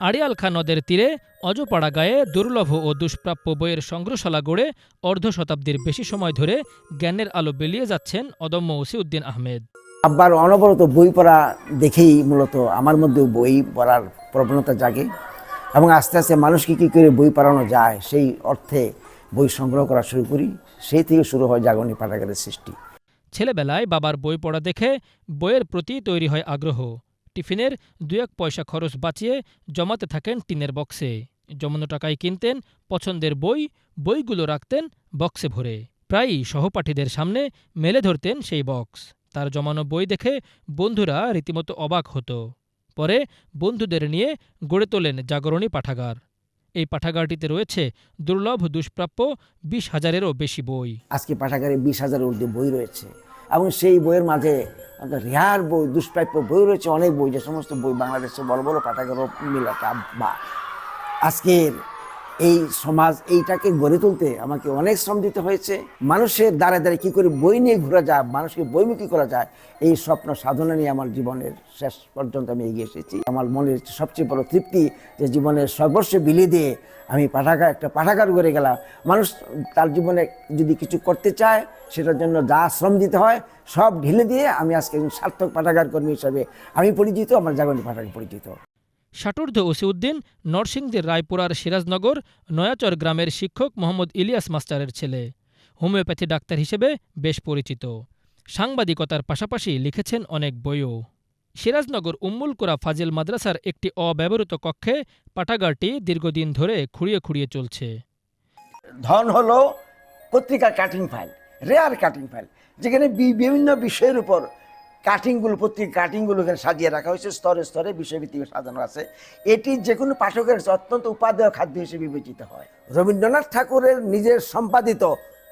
আড়িয়াল খাঁ নদের তীরে অজপাড়া গায়ে দুর্লভ ও দুষ্প্রাপ্য বইয়ের সংগ্রহশালা গড়ে অর্ধ শতাব্দীর বেশি সময় ধরে জ্ঞানের আলো বিলিয়ে যাচ্ছেন অদম্য ওসিউদ্দিন আহমেদ। আব্বার অনবরত বই পড়া দেখেই মূলত আমার মধ্যেও বই পড়ার প্রবণতা জাগে এবং আস্তে আস্তে মানুষকে কী করে বই পড়ানো যায় সেই অর্থে বই সংগ্রহ করা শুরু করি। সেই থেকে শুরু হয় জাগরণী পাঠাগারের সৃষ্টি। ছেলেবেলায় বাবার বই পড়া দেখে বইয়ের প্রতি তৈরি হয় আগ্রহ। টিফিনের ২-১ পয়সা খরচ বাঁচিয়ে জমাতে থাকেন টিনের বক্সে। জমানো টাকায় কিনতেন পছন্দের বই, বইগুলো রাখতেন বক্সে ভরে। প্রায়ই সহপাঠীদের সামনে মেলে ধরতেন সেই বক্স। তার জমানো বই দেখে বন্ধুরা রীতিমতো অবাক হতো। পরে বন্ধুদের নিয়ে গড়ে তোলেন জাগরণী পাঠাগার। এই পাঠাগারটিতে রয়েছে দুর্লভ দুষ্প্রাপ্য ২০,০০০-এরও বেশি বই। আজকে পাঠাগারে ২০,০০০ ঊর্ধ্বে বই রয়েছে এবং সেই বইয়ের মাঝে রেয়ার বই, দুষ্প্রাপ্য বই রয়েছে অনেক বই, যে সমস্ত বই বাংলাদেশে বড় বড় পাঠাগারও মিলাতে বা আজকের এই সমাজ এইটাকে গড়ে তুলতে আমাকে অনেক শ্রম দিতে হয়েছে। মানুষের দ্বারে দ্বারে কী করে বই নিয়ে ঘোরা যায়, মানুষকে বইমুখী করা যায়, এই স্বপ্ন সাধনা নিয়ে আমার জীবনের শেষ পর্যন্ত আমি এগিয়ে এসেছি। আমার মনের সবচেয়ে বড় তৃপ্তি যে জীবনের সর্বস্ব বিলিয়ে দিয়ে আমি একটা পাঠাগার গড়ে গেলাম। মানুষ তার জীবনে যদি কিছু করতে চায় সেটার জন্য যা শ্রম দিতে হয় সব ঢেলে দিয়ে আমি আজকে একজন সার্থক পাঠাগার কর্মী হিসাবে আমি পরিচিত, আমার জাগরণী পাঠাগার পরিচিত। ষাটোর্ধ্ব ওসিউদ্দিন নরসিংদীর রায়পুরার সিরাজনগর নয়াচর গ্রামের শিক্ষক মোহাম্মদ ইলিয়াস মাস্টারের ছেলে। হোমিওপ্যাথি ডাক্তার হিসেবে বেশ পরিচিত। সাংবাদিকতার পাশাপাশি লিখেছেন অনেক বইও। সিরাজনগর উম্মুল কুরা ফাজিল মাদ্রাসার একটি অব্যবহৃত কক্ষে পাঠাগারটি দীর্ঘদিন ধরে খুঁড়িয়ে খুঁড়িয়ে চলছে। ধন হলো পত্রিকার cutting file, rare cutting file, যেখানে বিভিন্ন বিষয়ের উপর পত্রিকা কাটিংগুলো এখানে সাজিয়ে রাখা হয়েছে, স্তরে স্তরে বিষয়ভিত্তিক সাজানো আছে। এটি যে কোনো পাঠকের অত্যন্ত উপাদেয় খাদ্য হিসেবে বিবেচিত হয়। রবীন্দ্রনাথ ঠাকুরের নিজের সম্পাদিত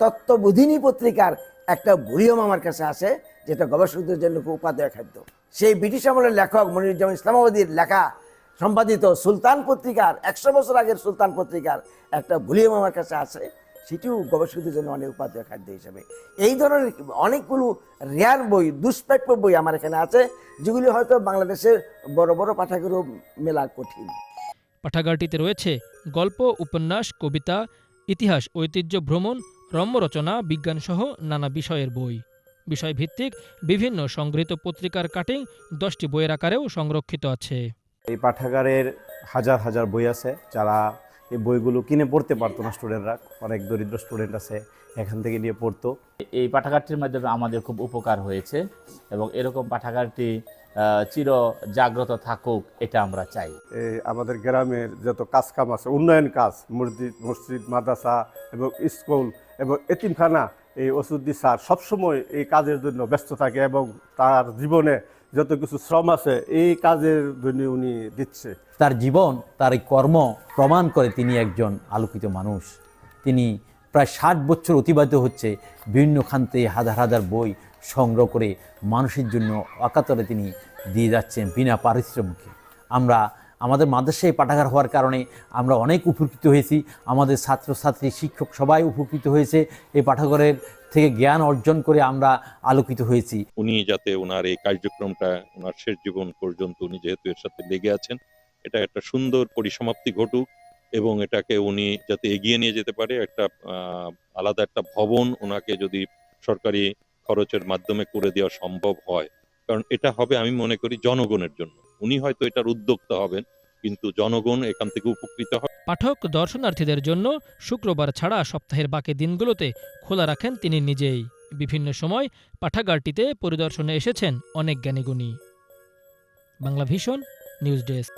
তত্ত্ববোধিনী পত্রিকার একটা ভলিউম আমার কাছে আছে, যেটা গবেষকদের জন্য খুব উপাদেয় খাদ্য। সেই ব্রিটিশ আমলের লেখক মনিরুজ্জামান ইসলামাবাদীর লেখা সম্পাদিত সুলতান পত্রিকার ১০০ বছর আগের সুলতান পত্রিকার একটা ভলিউম আমার কাছে আছে, সেটিও গবেষকদের জন্য অনেক উপাদেয় খাদ্য হিসেবে। এই ধরনের অনেকগুলো রেয়ার বই, দুষ্প্রাপ্য বই আমার এখানে আছে, যেগুলি হয়তো বাংলাদেশের বড় বড় পাঠাগারও মেলা কঠিন। পাঠাগারটিতে রয়েছে গল্প, উপন্যাস, কবিতা, ইতিহাস, ঐতিহ্য, ভ্রমণ, রম্যরচনা, বিজ্ঞানসহ নানা বিষয়ের বই। বিষয়ভিত্তিক বিভিন্ন সংগৃহীত পত্রিকার কাটিং ১০টি বইয়ের আকারেও সংরক্ষিত আছে। এই পাঠাগারের হাজার হাজার বই আছে, যারা এই বইগুলো কিনে পড়তে পারতো না স্টুডেন্টরা, অনেক দরিদ্র স্টুডেন্ট আছে, এখান থেকে নিয়ে পড়তো। এই পাঠাগারটির মাধ্যমে আমাদের খুব উপকার হয়েছে এবং এরকম পাঠাগারটি চির জাগ্রত থাকুক, এটা আমরা চাই। আমাদের গ্রামের যত কাজ কাম আছে, উন্নয়ন কাজ, মসজিদ, মাদ্রাসা এবং স্কুল এবং এতিমখানা, এই ওসিউদ্দিন স্যার সবসময় এই কাজের জন্য ব্যস্ত থাকে এবং তার জীবনে যত কিছু শ্রম আছে এই কাজের জন্য উনি দিচ্ছে। তার জীবন, তার এই কর্ম প্রমাণ করে তিনি একজন আলোকিত মানুষ। তিনি প্রায় ৬০ বছর অতিবাহিত হচ্ছে বিভিন্ন খান্তে হাজার হাজার বই সংগ্রহ করে মানুষের জন্য অকাতরে তিনি দিয়ে যাচ্ছেন বিনা পারিশ্রমিকে। আমাদের মাদ্রাসায় পাঠাগার হওয়ার কারণে আমরা অনেক উপকৃত হয়েছি। আমাদের ছাত্রছাত্রী, শিক্ষক সবাই উপকৃত হয়েছে। এই পাঠাগারের থেকে জ্ঞান অর্জন করে আমরা আলোকিত হয়েছি। উনি যাতে ওনার এই কার্যক্রমটা ওনার শেষ জীবন পর্যন্ত উনি যেহেতু এর সাথে লেগে আছেন, এটা একটা সুন্দর পরিসমাপ্তি ঘটুক এবং এটাকে উনি যাতে এগিয়ে নিয়ে যেতে পারে। একটা আলাদা একটা ভবন ওনাকে যদি সরকারি খরচের মাধ্যমে করে দেওয়া সম্ভব হয়, কারণ এটা হবে আমি মনে করি জনগণের জন্য। উনি হয়তো এটার উদ্যোক্তা হবেন, কিন্তু জনগণ এখান থেকে উপকৃত হবে। পাঠক দর্শনার্থীদের জন্য শুক্রবার ছাড়া সপ্তাহের বাকি দিনগুলোতে খোলা রাখেন তিনি নিজেই। বিভিন্ন সময় পাঠাগারটিতে পরিদর্শনে এসেছেন অনেক জ্ঞানীগুণী। Bangla vision news desk.